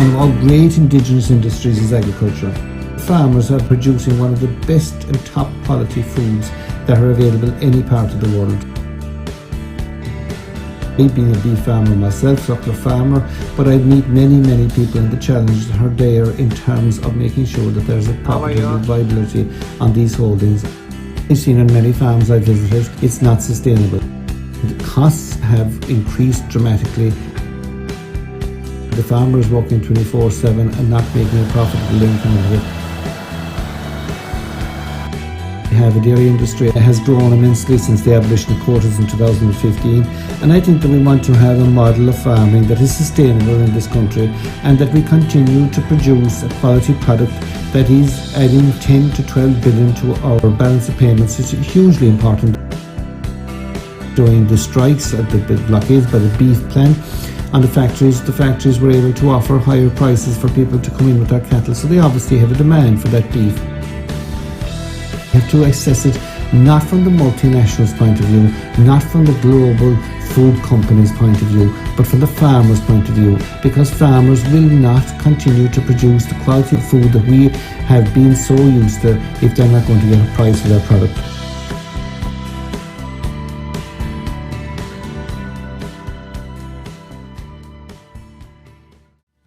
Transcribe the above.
One of our great indigenous industries is agriculture. Farmers are producing one of the best and top quality foods that are available in any part of the world. Me being a beef farmer myself, suckler farmer, but I meet many people in the challenges that are there in terms of making sure that there's a profitable viability on these holdings. I've seen on many farms I've visited, it's not sustainable. The costs have increased dramatically. The farmer is working 24/7 and not making a profitable income out of it. We have a dairy industry that has grown immensely since the abolition of quotas in 2015, and I think that we want to have a model of farming that is sustainable in this country, and that we continue to produce a quality product that is adding 10 to 12 billion to our balance of payments. It's hugely important. During the strikes, the blockades by the beef plant on the factories were able to offer higher prices for people to come in with their cattle, so they obviously have a demand for that beef. You have to assess it not from the multinationals' point of view, not from the global food companies' point of view, but from the farmers' point of view, because farmers will not continue to produce the quality of food that we have been so used to if they're not going to get a price for their product.